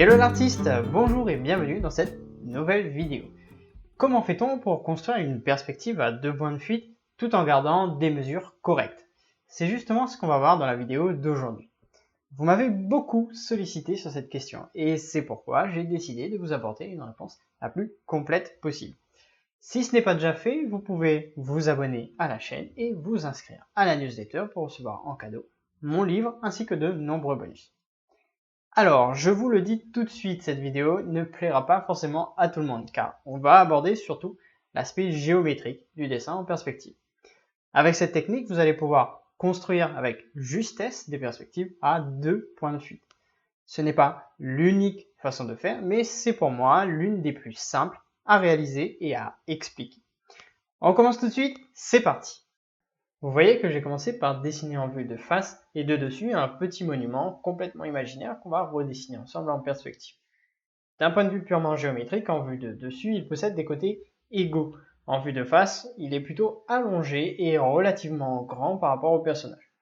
Hello l'artiste, bonjour et bienvenue dans cette nouvelle vidéo. Comment fait-on pour construire une perspective à 2 points de fuite tout en gardant des mesures correctes? C'est justement ce qu'on va voir dans la vidéo d'aujourd'hui. Vous m'avez beaucoup sollicité sur cette question et c'est pourquoi j'ai décidé de vous apporter une réponse la plus complète possible. Si ce n'est pas déjà fait, vous pouvez vous abonner à la chaîne et vous inscrire à la newsletter pour recevoir en cadeau mon livre ainsi que de nombreux bonus. Alors, je vous le dis tout de suite, cette vidéo ne plaira pas forcément à tout le monde car on va aborder surtout l'aspect géométrique du dessin en perspective. Avec cette technique, vous allez pouvoir construire avec justesse des perspectives à 2 points de fuite. Ce n'est pas l'unique façon de faire, mais c'est pour moi l'une des plus simples à réaliser et à expliquer. On commence tout de suite, c'est parti! Vous voyez que j'ai commencé par dessiner en vue de face et de dessus un petit monument complètement imaginaire qu'on va redessiner ensemble en perspective. D'un point de vue purement géométrique, en vue de dessus, il possède des côtés égaux. En vue de face, il est plutôt allongé et relativement grand par rapport au personnage.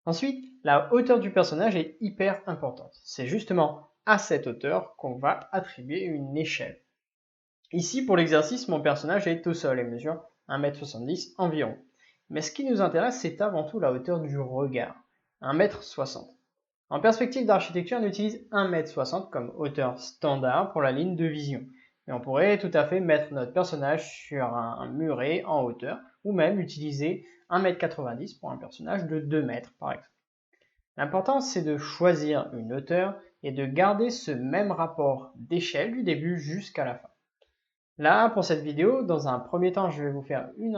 Ensuite, la hauteur du personnage est hyper importante. C'est justement à cette hauteur qu'on va attribuer une échelle. Ici, pour l'exercice, mon personnage est au sol et mesure 1,70 m environ. Mais ce qui nous intéresse, c'est avant tout la hauteur du regard, 1,60 m. En perspective d'architecture, on utilise 1,60 m comme hauteur standard pour la ligne de vision. Et on pourrait tout à fait mettre notre personnage sur un muret en hauteur, ou même utiliser 1,90 m pour un personnage de 2 mètres par exemple. L'important, c'est de choisir une hauteur et de garder ce même rapport d'échelle du début jusqu'à la fin. Là, pour cette vidéo, dans un premier temps, je vais vous faire une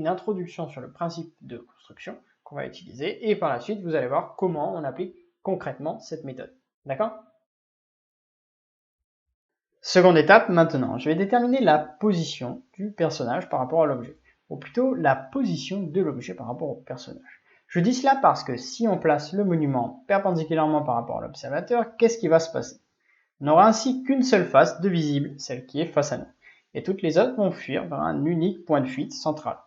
introduction sur le principe de construction qu'on va utiliser et par la suite, vous allez voir comment on applique concrètement cette méthode. D'accord? Seconde étape, maintenant, je vais déterminer la position du personnage par rapport à l'objet, ou plutôt la position de l'objet par rapport au personnage. Je dis cela parce que si on place le monument perpendiculairement par rapport à l'observateur, qu'est-ce qui va se passer? On n'aura ainsi qu'une seule face de visible, celle qui est face à nous. Et toutes les autres vont fuir vers un unique point de fuite central.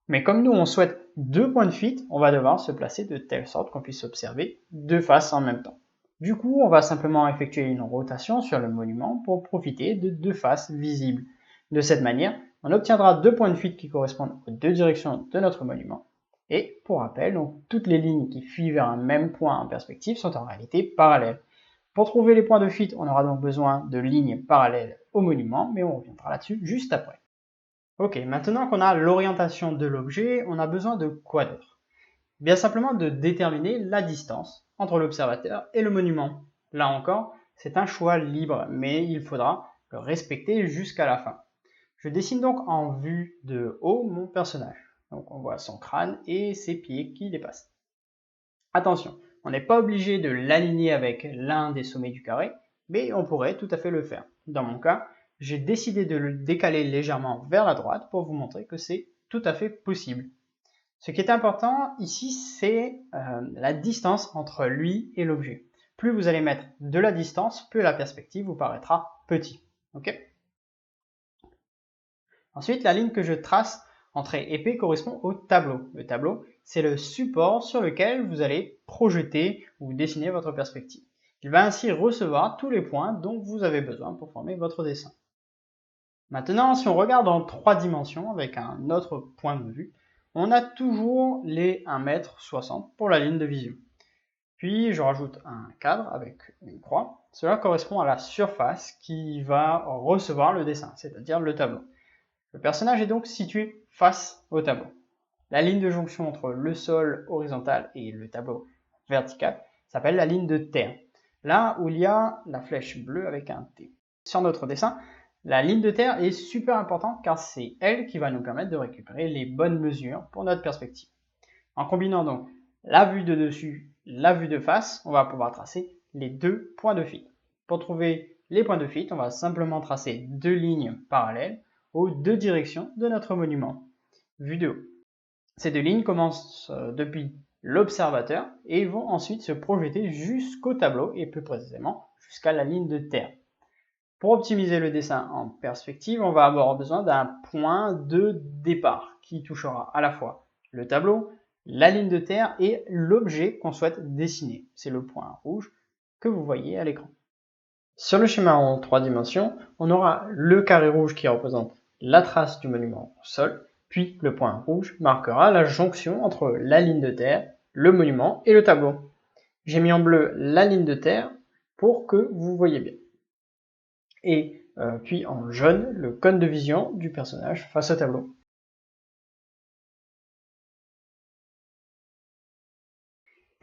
Mais comme nous on souhaite 2 points de fuite, on va devoir se placer de telle sorte qu'on puisse observer 2 faces en même temps. Du coup, on va simplement effectuer une rotation sur le monument pour profiter de 2 faces visibles. De cette manière, on obtiendra 2 points de fuite qui correspondent aux 2 directions de notre monument. Et pour rappel, donc, toutes les lignes qui fuient vers un même point en perspective sont en réalité parallèles. Pour trouver les points de fuite, on aura donc besoin de lignes parallèles au monument, mais on reviendra là-dessus juste après. Ok, maintenant qu'on a l'orientation de l'objet, on a besoin de quoi d'autre? Bien simplement de déterminer la distance entre l'observateur et le monument. Là encore, c'est un choix libre, mais il faudra le respecter jusqu'à la fin. Je dessine donc en vue de haut mon personnage. Donc on voit son crâne et ses pieds qui dépassent. Attention, on n'est pas obligé de l'aligner avec l'un des sommets du carré, mais on pourrait tout à fait le faire. Dans mon cas, j'ai décidé de le décaler légèrement vers la droite pour vous montrer que c'est tout à fait possible. Ce qui est important ici, c'est la distance entre lui et l'objet. Plus vous allez mettre de la distance, plus la perspective vous paraîtra petite. Okay? Ensuite, la ligne que je trace en trait épais correspond au tableau. Le tableau, c'est le support sur lequel vous allez projeter ou dessiner votre perspective. Il va ainsi recevoir tous les points dont vous avez besoin pour former votre dessin. Maintenant, si on regarde en 3 dimensions avec un autre point de vue, on a toujours les 1,60 m pour la ligne de vision. Puis, je rajoute un cadre avec une croix. Cela correspond à la surface qui va recevoir le dessin, c'est-à-dire le tableau. Le personnage est donc situé face au tableau. La ligne de jonction entre le sol horizontal et le tableau vertical s'appelle la ligne de terre. Là où il y a la flèche bleue avec un T. Sur notre dessin, la ligne de terre est super importante car c'est elle qui va nous permettre de récupérer les bonnes mesures pour notre perspective. En combinant donc la vue de dessus, la vue de face, on va pouvoir tracer les 2 points de fuite. Pour trouver les points de fuite, on va simplement tracer 2 lignes parallèles aux 2 directions de notre monument, vue de haut. Ces 2 lignes commencent depuis l'observateur et vont ensuite se projeter jusqu'au tableau et plus précisément jusqu'à la ligne de terre. Pour optimiser le dessin en perspective, on va avoir besoin d'un point de départ qui touchera à la fois le tableau, la ligne de terre et l'objet qu'on souhaite dessiner. C'est le point rouge que vous voyez à l'écran. Sur le schéma en 3 dimensions, on aura le carré rouge qui représente la trace du monument au sol, puis le point rouge marquera la jonction entre la ligne de terre, le monument et le tableau. J'ai mis en bleu la ligne de terre pour que vous voyez bien. Et puis en jaune, le cône de vision du personnage face au tableau.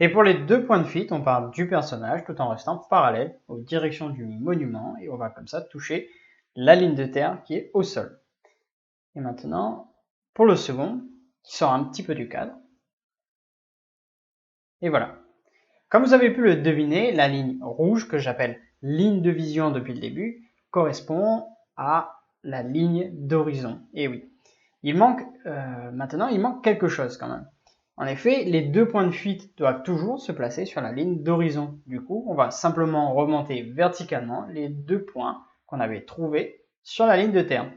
Et pour les 2 points de fuite, on part du personnage tout en restant parallèle aux directions du monument et on va comme ça toucher la ligne de terre qui est au sol. Et maintenant, pour le second, qui sort un petit peu du cadre. Et voilà. Comme vous avez pu le deviner, la ligne rouge, que j'appelle ligne de vision depuis le début, correspond à la ligne d'horizon. Et oui, maintenant il manque quelque chose quand même. En effet, les 2 points de fuite doivent toujours se placer sur la ligne d'horizon. Du coup, on va simplement remonter verticalement les 2 points qu'on avait trouvés sur la ligne de terre.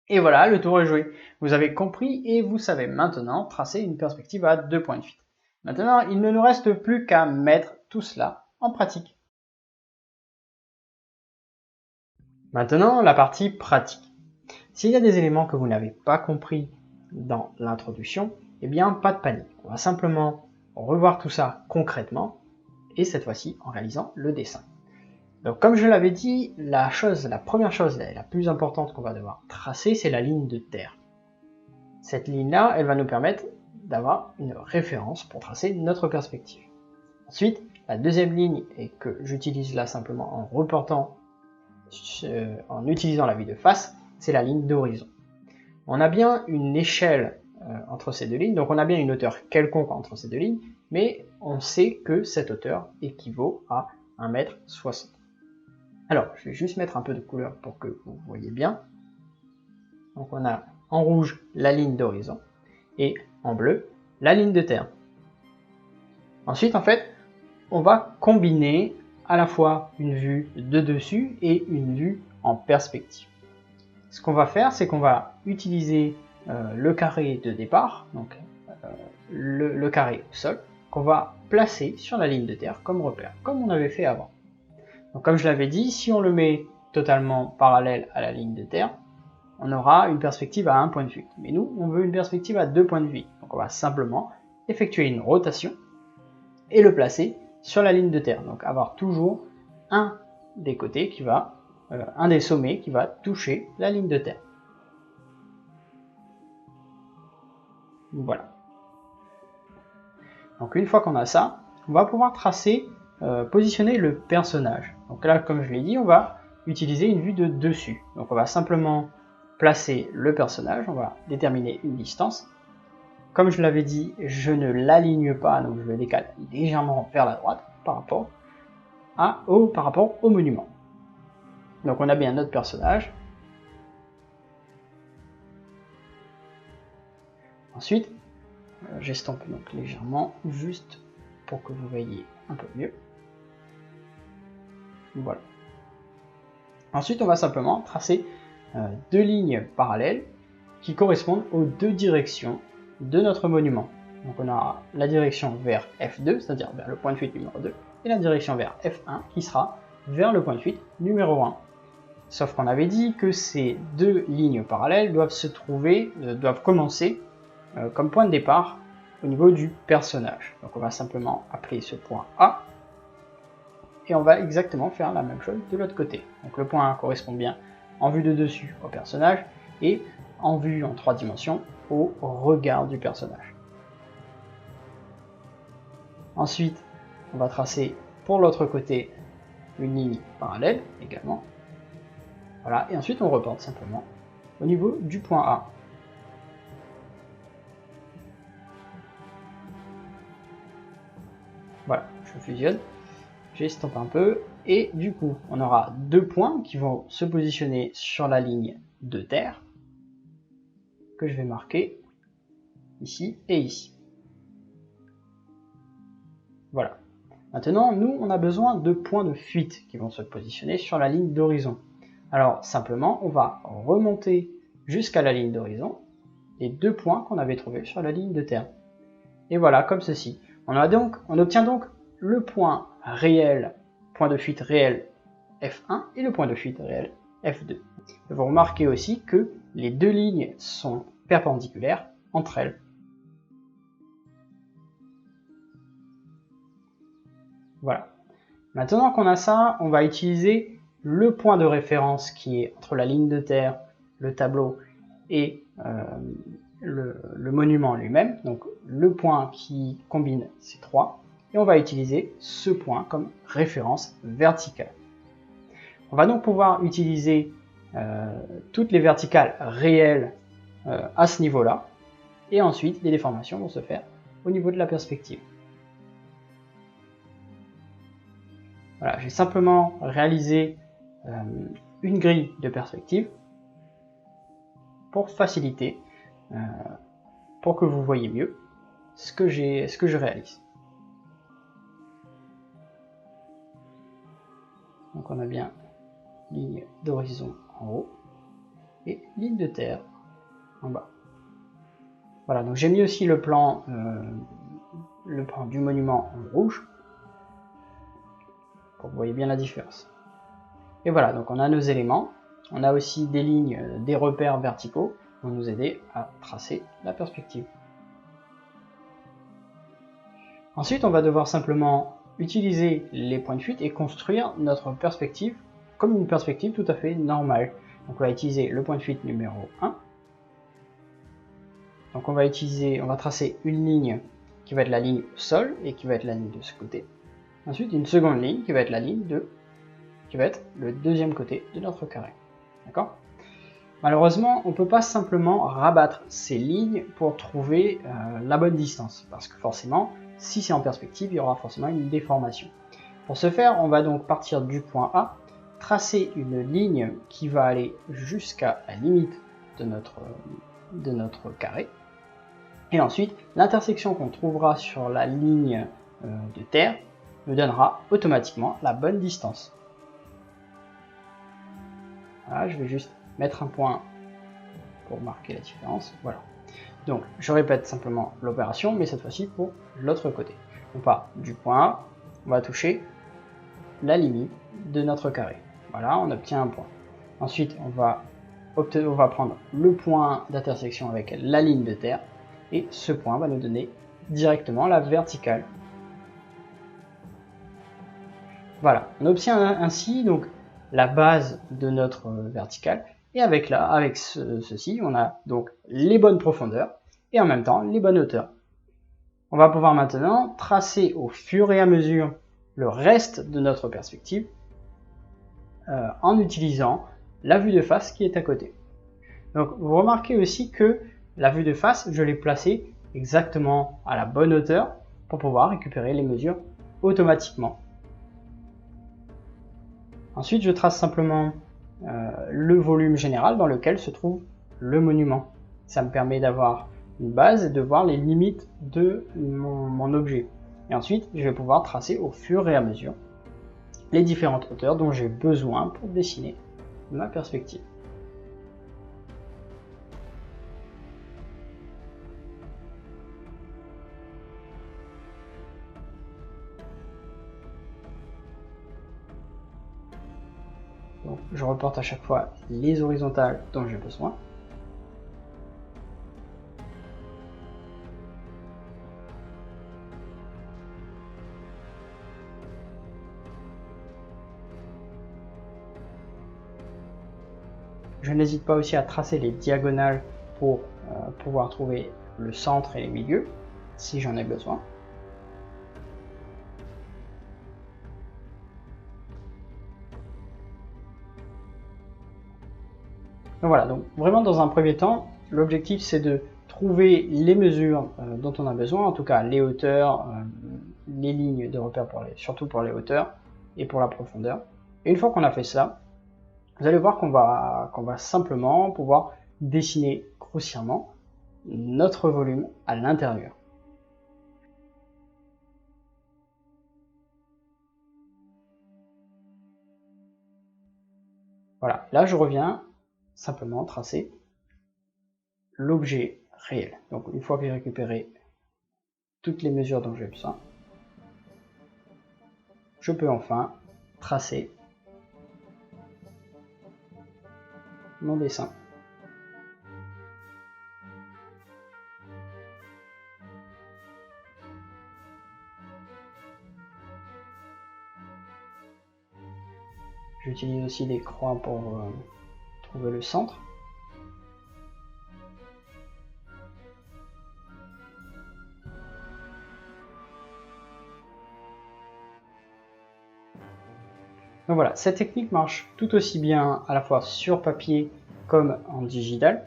Et voilà, le tour est joué. Vous avez compris et vous savez maintenant tracer une perspective à 2 points de fuite. Maintenant, il ne nous reste plus qu'à mettre tout cela en pratique. Maintenant, la partie pratique. S'il y a des éléments que vous n'avez pas compris dans l'introduction, eh bien, pas de panique. On va simplement revoir tout ça concrètement et cette fois-ci en réalisant le dessin. Donc, comme je l'avais dit, la première chose la plus importante qu'on va devoir tracer, c'est la ligne de terre. Cette ligne-là, elle va nous permettre d'avoir une référence pour tracer notre perspective. Ensuite, la deuxième ligne, et que j'utilise là simplement en reportant, en utilisant la vue de face, c'est la ligne d'horizon. On a bien une échelle entre ces deux lignes, donc on a bien une hauteur quelconque entre ces deux lignes, mais on sait que cette hauteur équivaut à 1,60 m. Alors, je vais juste mettre un peu de couleur pour que vous voyez bien. Donc on a en rouge la ligne d'horizon et en bleu la ligne de terre. Ensuite, en fait, on va combiner à la fois une vue de dessus et une vue en perspective. Ce qu'on va faire, c'est qu'on va utiliser le carré de départ, donc le carré au sol, qu'on va placer sur la ligne de terre comme repère, comme on avait fait avant. Donc comme je l'avais dit, si on le met totalement parallèle à la ligne de terre, on aura une perspective à 1 point de fuite. Mais nous, on veut une perspective à 2 points de fuite. Donc on va simplement effectuer une rotation et le placer sur la ligne de terre. Donc avoir toujours un des côtés qui va, un des sommets qui va toucher la ligne de terre. Voilà. Donc une fois qu'on a ça, on va pouvoir tracer, positionner le personnage. Donc là, comme je l'ai dit, on va utiliser une vue de dessus. Donc on va simplement placer le personnage, on va déterminer une distance. Comme je l'avais dit, je ne l'aligne pas, donc je le décale légèrement vers la droite par rapport au monument. Donc on a bien notre personnage. Ensuite, j'estompe donc légèrement, juste pour que vous voyez un peu mieux. Voilà. Ensuite, on va simplement tracer 2 lignes parallèles qui correspondent aux 2 directions de notre monument. Donc on a la direction vers F2, c'est-à-dire vers le point de fuite numéro 2, et la direction vers F1 qui sera vers le point de fuite numéro 1. Sauf qu'on avait dit que ces 2 lignes parallèles doivent commencer comme point de départ au niveau du personnage. Donc on va simplement appeler ce point A, et on va exactement faire la même chose de l'autre côté. Donc le point A correspond bien en vue de dessus au personnage, et en vue en 3 dimensions au regard du personnage. Ensuite, on va tracer pour l'autre côté une ligne parallèle également. Voilà, et ensuite on reporte simplement au niveau du point A. Voilà, je fusionne, j'estompe un peu, et du coup, on aura 2 points qui vont se positionner sur la ligne de terre, que je vais marquer ici et ici. Voilà. Maintenant, nous, on a besoin de points de fuite qui vont se positionner sur la ligne d'horizon. Alors, simplement, on va remonter jusqu'à la ligne d'horizon les 2 points qu'on avait trouvés sur la ligne de terre. Et voilà, comme ceci. On obtient donc le point réel, point de fuite réel F1 et le point de fuite réel F2. Vous remarquez aussi que les deux lignes sont perpendiculaires entre elles. Voilà. Maintenant qu'on a ça, on va utiliser le point de référence qui est entre la ligne de terre, le tableau et le monument lui-même, donc le point qui combine ces trois, et on va utiliser ce point comme référence verticale. On va donc pouvoir utiliser toutes les verticales réelles à ce niveau-là, et ensuite les déformations vont se faire au niveau de la perspective. Voilà, j'ai simplement réalisé une grille de perspective pour faciliter, pour que vous voyez mieux ce que je réalise. Donc on a bien ligne d'horizon en haut et ligne de terre en bas. Voilà, donc j'ai mis aussi le plan du monument en rouge pour que vous voyez bien la différence. Et voilà, donc on a nos éléments. On a aussi des lignes, des repères verticaux qui vont nous aider à tracer la perspective. Ensuite, on va devoir simplement utiliser les points de fuite et construire notre perspective comme une perspective tout à fait normale. Donc on va utiliser le point de fuite numéro 1. Donc on va tracer une ligne qui va être la ligne sol et qui va être la ligne de ce côté. Ensuite, une seconde ligne qui va être la ligne qui va être le deuxième côté de notre carré. D'accord ? Malheureusement, on ne peut pas simplement rabattre ces lignes pour trouver la bonne distance, parce que forcément, si c'est en perspective, il y aura forcément une déformation. Pour ce faire, on va donc partir du point A, tracer une ligne qui va aller jusqu'à la limite de notre carré, et ensuite, l'intersection qu'on trouvera sur la ligne de terre nous donnera automatiquement la bonne distance. Voilà, je vais juste mettre un point pour marquer la différence. Voilà. Donc, je répète simplement l'opération, mais cette fois-ci pour l'autre côté. On part du point A, on va toucher la limite de notre carré. Voilà, on obtient un point. Ensuite, on va prendre le point d'intersection avec la ligne de terre, et ce point va nous donner directement la verticale. Voilà, on obtient ainsi donc la base de notre verticale, et avec ceci, on a donc les bonnes profondeurs, et en même temps les bonnes hauteurs. On va pouvoir maintenant tracer au fur et à mesure le reste de notre perspective en utilisant la vue de face qui est à côté. Donc vous remarquez aussi que la vue de face, je l'ai placée exactement à la bonne hauteur pour pouvoir récupérer les mesures automatiquement. Ensuite, je trace simplement le volume général dans lequel se trouve le monument. Ça me permet d'avoir une base et de voir les limites de mon objet. Et ensuite, je vais pouvoir tracer au fur et à mesure les différentes hauteurs dont j'ai besoin pour dessiner ma perspective. Donc, je reporte à chaque fois les horizontales dont j'ai besoin. Je n'hésite pas aussi à tracer les diagonales pour pouvoir trouver le centre et les milieux, si j'en ai besoin. Donc voilà, donc vraiment dans un premier temps, l'objectif c'est de trouver les mesures dont on a besoin, en tout cas les hauteurs, les lignes de repère surtout pour les hauteurs et pour la profondeur. Et une fois qu'on a fait ça, vous allez voir qu'on va simplement pouvoir dessiner grossièrement notre volume à l'intérieur. Voilà, là je reviens simplement tracer l'objet réel. Donc une fois que j'ai récupéré toutes les mesures dont j'ai besoin, je peux enfin tracer mon dessin. J'utilise aussi des croix pour trouver le centre. Donc voilà, cette technique marche tout aussi bien à la fois sur papier comme en digital.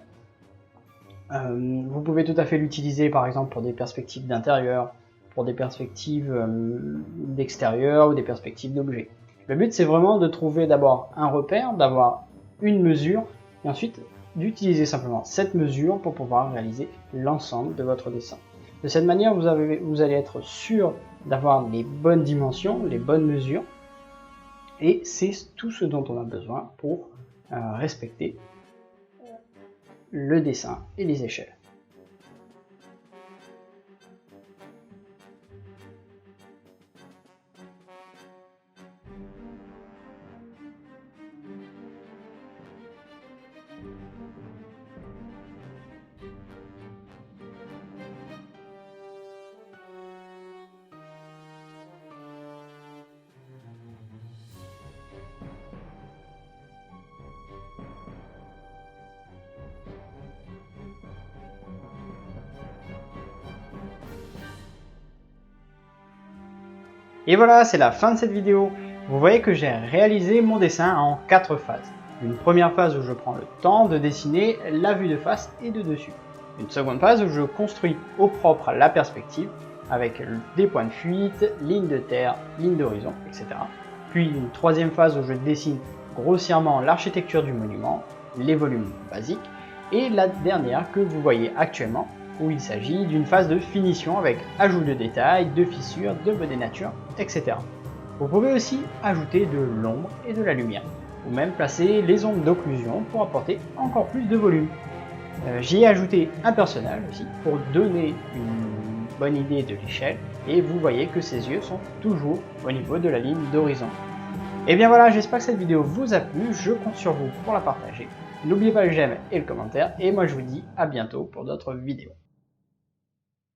Vous pouvez tout à fait l'utiliser par exemple pour des perspectives d'intérieur, pour des perspectives d'extérieur ou des perspectives d'objets. Le but c'est vraiment de trouver d'abord un repère, d'avoir une mesure et ensuite d'utiliser simplement cette mesure pour pouvoir réaliser l'ensemble de votre dessin. De cette manière, vous allez être sûr d'avoir les bonnes dimensions, les bonnes mesures. Et c'est tout ce dont on a besoin pour respecter le dessin et les échelles. Et voilà, c'est la fin de cette vidéo. Vous voyez que j'ai réalisé mon dessin en 4 phases. Une première phase où je prends le temps de dessiner la vue de face et de dessus. Une seconde phase où je construis au propre la perspective avec des points de fuite, lignes de terre, lignes d'horizon, etc. Puis une troisième phase où je dessine grossièrement l'architecture du monument, les volumes basiques. Et la dernière que vous voyez actuellement, où il s'agit d'une phase de finition avec ajout de détails, de fissures, de modénature, etc. Vous pouvez aussi ajouter de l'ombre et de la lumière, ou même placer les ombres d'occlusion pour apporter encore plus de volume. J'y ai ajouté un personnage aussi pour donner une bonne idée de l'échelle, et vous voyez que ses yeux sont toujours au niveau de la ligne d'horizon. Et bien voilà, j'espère que cette vidéo vous a plu, je compte sur vous pour la partager. N'oubliez pas le j'aime et le commentaire, et moi je vous dis à bientôt pour d'autres vidéos.